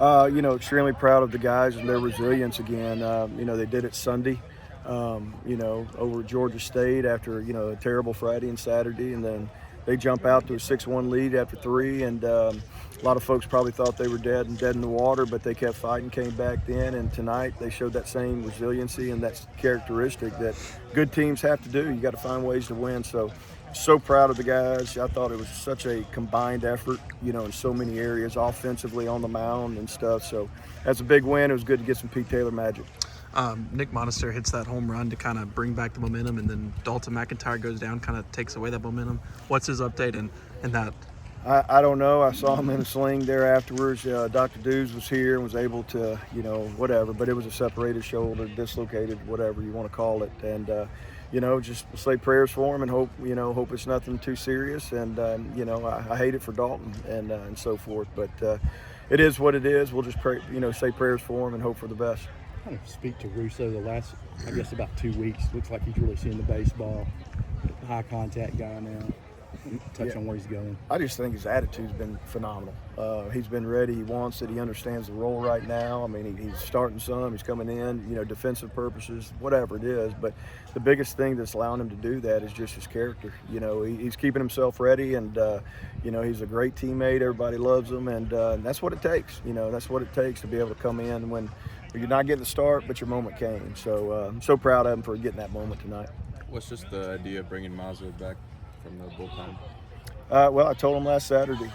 Extremely proud of the guys and their resilience again. They did it Sunday, over at Georgia State after, a terrible Friday and Saturday. And then they jump out to a 6-1 lead after three. And a lot of folks probably thought they were dead in the water, but they kept fighting, came back then. And tonight they showed that same resiliency and that characteristic that good teams have to do. You got to find ways to win. So proud of the guys. I thought it was such a combined effort, in so many areas, offensively, on the mound and stuff. So that's a big win. It was good to get some Pete Taylor magic. Nick Monastir hits that home run to kind of bring back the momentum, and then Dalton McIntyre goes down, kind of takes away that momentum. What's his update in that? I don't know. I saw him in a sling there afterwards. Dr. Dews was here and was able to, whatever, but it was a separated shoulder, dislocated, whatever you want to call it. And, just say prayers for him and hope it's nothing too serious. And, I hate it for Dalton and so forth, but it is what it is. We'll just pray, say prayers for him and hope for the best. Kind of speak to Russo the last, I guess, about 2 weeks. Looks like he's really seeing the baseball. High contact guy now. Touch on where he's going. I just think his attitude's been phenomenal. He's been ready. He wants it. He understands the role right now. I mean, he's starting some. He's coming in, defensive purposes, whatever it is. But the biggest thing that's allowing him to do that is just his character. He's keeping himself ready, and he's a great teammate. Everybody loves him, and that's what it takes. That's what it takes to be able to come in when you're not getting the start, but your moment came. So I'm so proud of him for getting that moment tonight. What's just the idea of bringing Mazza back from the bullpen? Well, I told him last Saturday,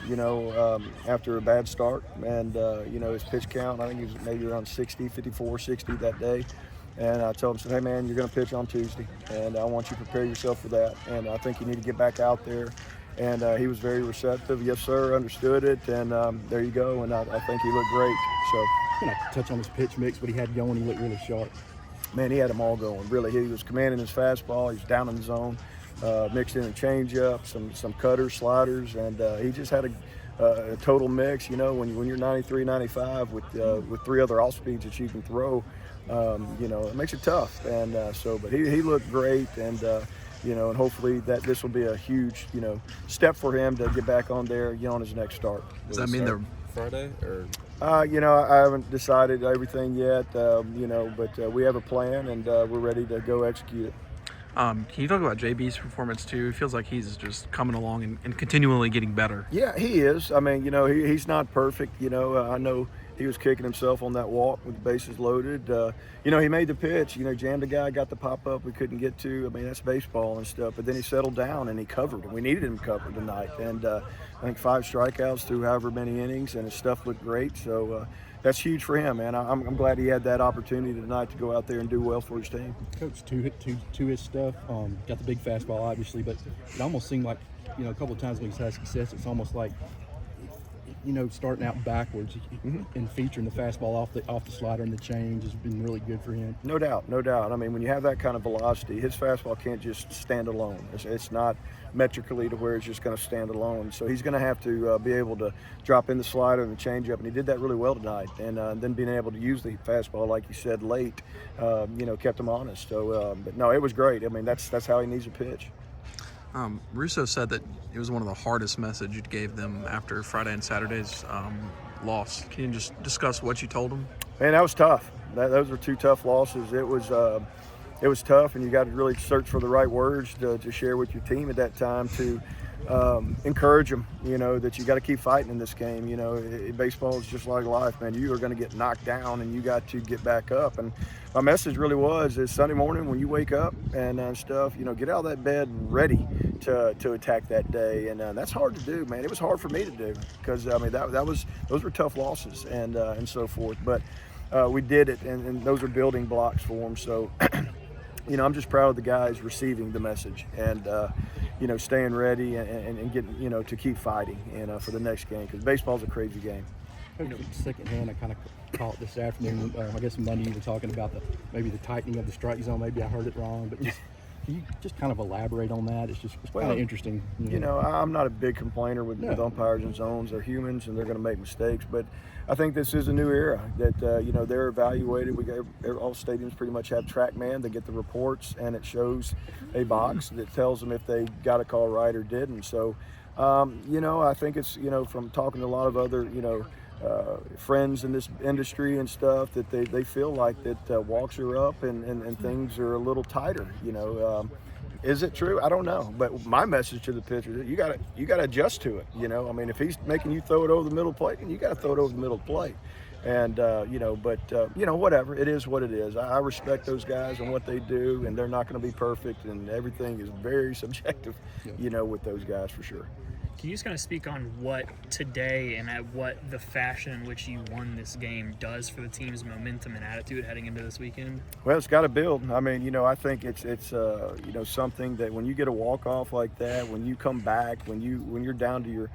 after a bad start and, his pitch count, I think he was maybe around 54, 60 that day. And I told him, hey, man, you're going to pitch on Tuesday, and I want you to prepare yourself for that. And I think you need to get back out there. And he was very receptive. Yes, sir, understood it. And there you go. And I think he looked great. So, touch on his pitch mix, what he had going. He looked really sharp. Man, he had them all going. Really, he was commanding his fastball. He was down in the zone. Mixed in a changeup, some cutters, sliders, and he just had a total mix. When you're 93, 95 with three other off speeds that you can throw, it makes it tough. And but he looked great, and and hopefully that this will be a huge step for him to get back on there on his next start. Does that mean they're Friday or? I haven't decided everything yet. But we have a plan, and we're ready to go execute it. Can you talk about JB's performance too? It feels like he's just coming along and continually getting better. Yeah, he is. I mean, he's not perfect. I know he was kicking himself on that walk with the bases loaded. He made the pitch. Jammed a guy, got the pop up we couldn't get to. I mean, that's baseball and stuff. But then he settled down and he covered. And we needed him covered tonight. And I think 5 strikeouts through however many innings, and his stuff looked great. So that's huge for him, man. I'm glad he had that opportunity tonight to go out there and do well for his team. Coach, to his stuff, got the big fastball, obviously, but it almost seemed like, a couple of times when he's had success, it's almost like, starting out backwards and featuring the fastball off the slider and the change has been really good for him. No doubt. I mean, when you have that kind of velocity, his fastball can't just stand alone. It's not metrically to where it's just going to stand alone. So he's going to have to be able to drop in the slider and the changeup, and he did that really well tonight. And then being able to use the fastball, like you said, late, kept him honest. So, but no, it was great. I mean, that's how he needs to pitch. Russo said that it was one of the hardest messages you gave them after Friday and Saturday's loss. Can you just discuss what you told them? Man, that was tough. Those were 2 tough losses. It was tough, and you got to really search for the right words to share with your team at that time to encourage them, that you got to keep fighting in this game. Baseball is just like life, man. You are going to get knocked down, and you got to get back up. And my message really is Sunday morning when you wake up and stuff, get out of that bed ready to attack that day. And that's hard to do, man. It was hard for me to do because, I mean, those were tough losses and so forth. But we did it, and those are building blocks for them. So, I'm just proud of the guys receiving the message and, staying ready and getting, to keep fighting, for the next game because baseball's a crazy game. Secondhand, I kind of caught this afternoon. I guess Monday you were talking about maybe the tightening of the strike zone. Maybe I heard it wrong, but can you just kind of elaborate on that? It's kind of interesting. I'm not a big complainer with umpires and zones. They're humans and they're going to make mistakes, but I think this is a new era that they're evaluated. All stadiums pretty much have TrackMan. They get the reports and it shows a box that tells them if they got a call right or didn't. So, I think it's from talking to a lot of other friends in this industry and stuff that they feel like that walks are up and things are a little tighter. Is it true? I don't know. But my message to the pitcher is you gotta adjust to it. I mean, if he's making you throw it over the middle plate, you got to throw it over the middle plate. And whatever, it is what it is. I respect those guys and what they do, and they're not going to be perfect, and everything is very subjective, with those guys for sure. Can you just kind of speak on what today and at what the fashion in which you won this game does for the team's momentum and attitude heading into this weekend? Well, it's got to build. I mean, I think it's something that when you get a walk-off like that, when you come back, when you're down to your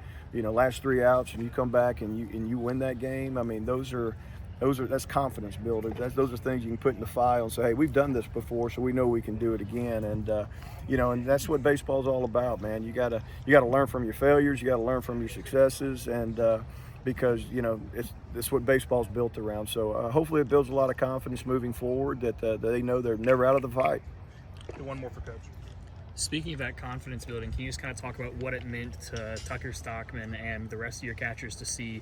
last 3 outs and you come back and you win that game, I mean, that's confidence building. Those are things you can put in the file and say, hey, we've done this before, so we know we can do it again. And and that's what baseball's all about, man. You gotta learn from your failures, you gotta learn from your successes, and because it's what baseball's built around. So hopefully it builds a lot of confidence moving forward that they know they're never out of the fight. One more for Coach. Speaking of that confidence building, can you just kind of talk about what it meant to Tucker Stockman and the rest of your catchers to see,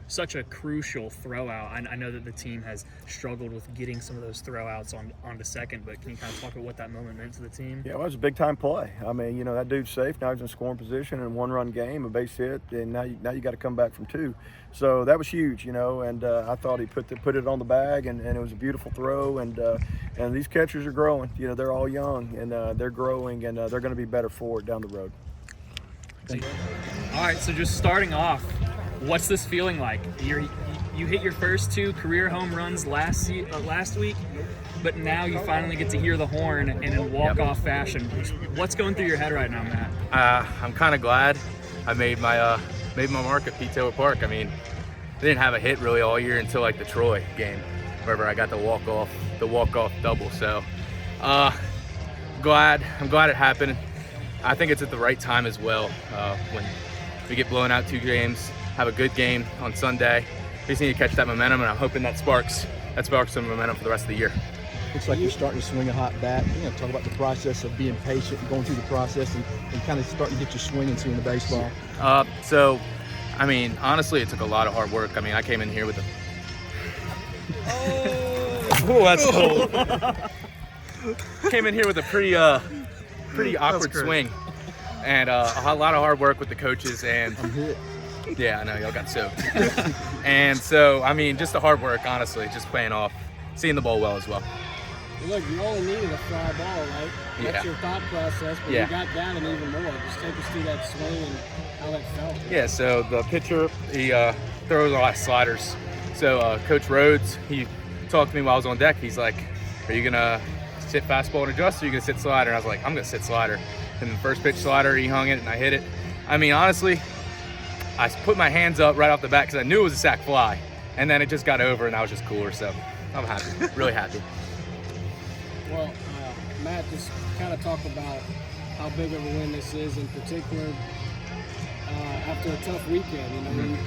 such a crucial throw out? I know that the team has struggled with getting some of those throwouts onto second, but can you kind of talk about what that moment meant to the team? Yeah, well, it was a big time play. I mean, that dude's safe. Now he's in scoring position in a 1-run game, a base hit, and now you got to come back from 2. So that was huge, and I thought he put it on the bag, and it was a beautiful throw. And these catchers are growing. They're all young, and they're growing, and they're going to be better for it down the road. All right, so just starting off, what's this feeling like? You hit your first 2 career home runs last week, but now you finally get to hear the horn and in walk-off fashion. What's going through your head right now, Matt? I'm kind of glad I made my mark at Pete Taylor Park. I mean, I didn't have a hit really all year until like the Troy game, wherever I got the walk-off double. So I'm glad it happened. I think it's at the right time as well. When we get blown out 2 games, have a good game on Sunday, we just need to catch that momentum, and I'm hoping that sparks some momentum for the rest of the year. Looks like you're starting to swing a hot bat. Talk about the process of being patient and going through the process and kind of starting to get your swing into the baseball. So, I mean, honestly, it took a lot of hard work. I mean, I came in here with oh, that's cold. Came in here with a pretty awkward swing, and a lot of hard work with the coaches, and yeah, I know y'all got soaked. And so, I mean, just the hard work, honestly, just paying off, seeing the ball well as well. Look, you only needed a fly ball, right? That's your thought process, but you got down and even more. Just take us through that swing and how that felt. Yeah, so the pitcher, he throws a lot of sliders. So Coach Rhodes, he talked to me while I was on deck. He's like, are you going to sit fastball and adjust, or are you going to sit slider? And I was like, I'm going to sit slider. And the first pitch slider, he hung it, and I hit it. I mean, honestly, I put my hands up right off the bat because I knew it was a sac fly. And then it just got over, and I was just cooler. So I'm happy, really happy. Well, Matt, just kind of talk about how big of a win this is, in particular after a tough weekend.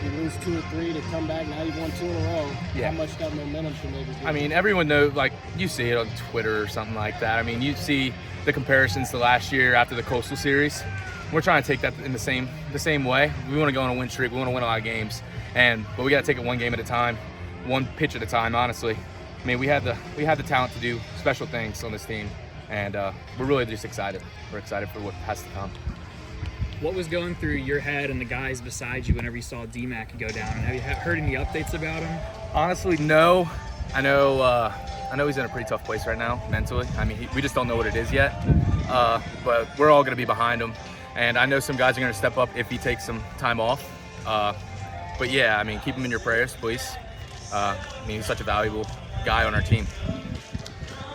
You lose 2 or 3 to come back. Now you've won 2 in a row. Yeah. How much that momentum should maybe be? I mean, everyone knows, like, you see it on Twitter or something like that. I mean, you see the comparisons to last year after the Coastal Series. We're trying to take that in the same way. We want to go on a win streak. We want to win a lot of games, but we got to take it one game at a time, one pitch at a time. Honestly, I mean, we have the talent to do special things on this team, and we're really just excited. We're excited for what has to come. What was going through your head and the guys beside you whenever you saw D-Mac go down? And have you heard any updates about him? Honestly, no. I know he's in a pretty tough place right now mentally. I mean, we just don't know what it is yet. But we're all going to be behind him, and I know some guys are going to step up if he takes some time off. But yeah, I mean, keep him in your prayers, please. I mean, he's such a valuable guy on our team.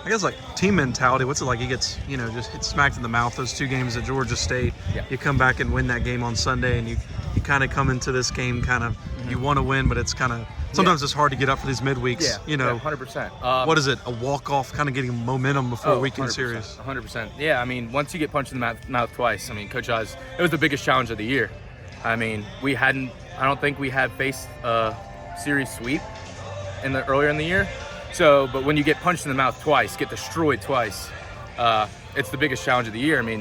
I guess, like, team mentality, what's it like? He gets, just hit smacked in the mouth those 2 games at Georgia State. Yeah. You come back and win that game on Sunday, and you kind of come into this game kind of, you want to win, but it's kind of, sometimes it's hard to get up for these midweeks. Yeah, 100%. What is it, a walk-off, kind of getting momentum before a weekend 100%, series? 100%. Yeah, I mean, once you get punched in the mouth twice, I mean, Coach Oz, it was the biggest challenge of the year. I mean, I don't think we had faced a series sweep earlier in the year. So, but when you get punched in the mouth twice, get destroyed twice, it's the biggest challenge of the year. I mean,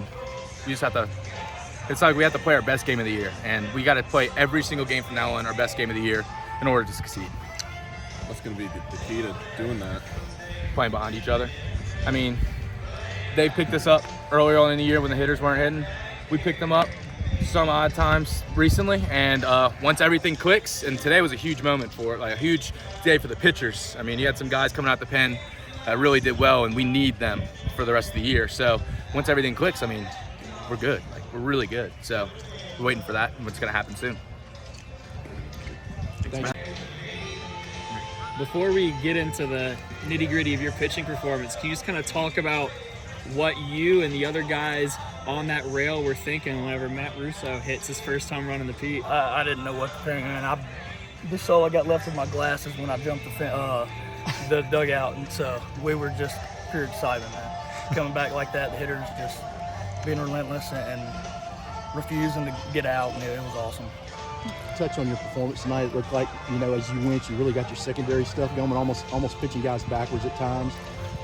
you just have to, it's like we have to play our best game of the year, and we got to play every single game from now on our best game of the year. in order to succeed. What's going to be the key to doing that? Playing behind each other. I mean, they picked us up earlier on in the year when the hitters weren't hitting. We picked them up some odd times recently, and once everything clicks, and today was a huge moment for it, like a huge day for the pitchers. I mean, you had some guys coming out the pen that really did well, and we need them for the rest of the year. So once everything clicks, I mean, we're good. Like, we're really good. So we're waiting for that, and what's going to happen soon. Thanks. Before we get into the nitty-gritty of your pitching performance, can you just kind of talk about what you and the other guys on that rail were thinking whenever Matt Russo hits his first home run in the Pete? I didn't know what to think, and this is all I got left of my glasses when I jumped the dugout, and so we were just pure excitement, man. Coming back like that, the hitters just being relentless and refusing to get out, and it was awesome. Touch on your performance tonight. It looked like, as you went, you really got your secondary stuff going, almost pitching guys backwards at times.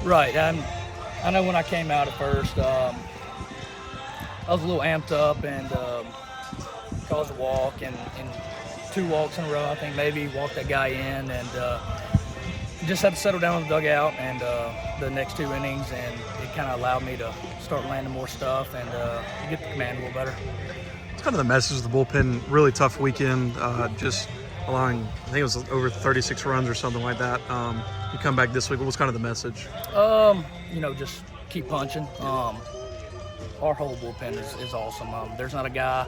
Right. I know when I came out at first, I was a little amped up and caused a walk and 2 walks in a row. I think maybe walked that guy in and just had to settle down in the dugout and the next 2 innings, and it kind of allowed me to start landing more stuff and get the command a little better. It's kind of the message of the bullpen. Really tough weekend, just allowing, I think it was over 36 runs or something like that. You come back this week, what was kind of the message? Just keep punching. Our whole bullpen is awesome. There's not a guy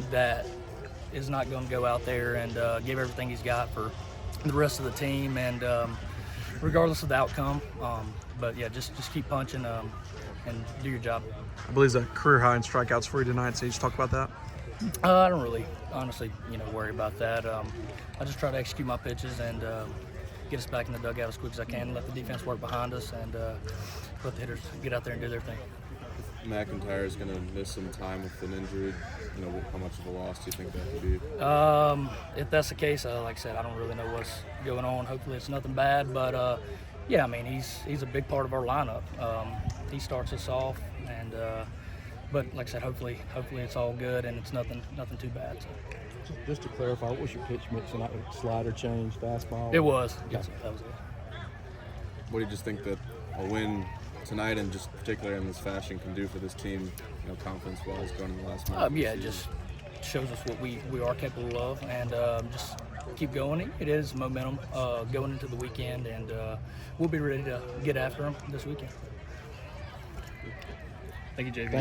that is not going to go out there and give everything he's got for the rest of the team, and regardless of the outcome. But yeah, just keep punching and do your job. I believe it's a career high in strikeouts for you tonight, so you just talk about that. I don't really, honestly, worry about that. I just try to execute my pitches and get us back in the dugout as quick as I can, let the defense work behind us, and let the hitters get out there and do their thing. McIntyre is going to miss some time with an injury. How much of a loss do you think that could be? If that's the case, like I said, I don't really know what's going on. Hopefully it's nothing bad, but yeah, I mean, he's a big part of our lineup. He starts us off, and but like I said, hopefully it's all good and it's nothing too bad. So. Just to clarify, what was your pitch mix tonight? Slider change, fastball? It was. Yes, that was it. What do you just think that a win tonight, and just particularly in this fashion, can do for this team, confidence-wise, going in the last month? Yeah, it just shows us what we are capable of, and just keep going. It is momentum going into the weekend, and we'll be ready to get after them this weekend. Thank you, JB.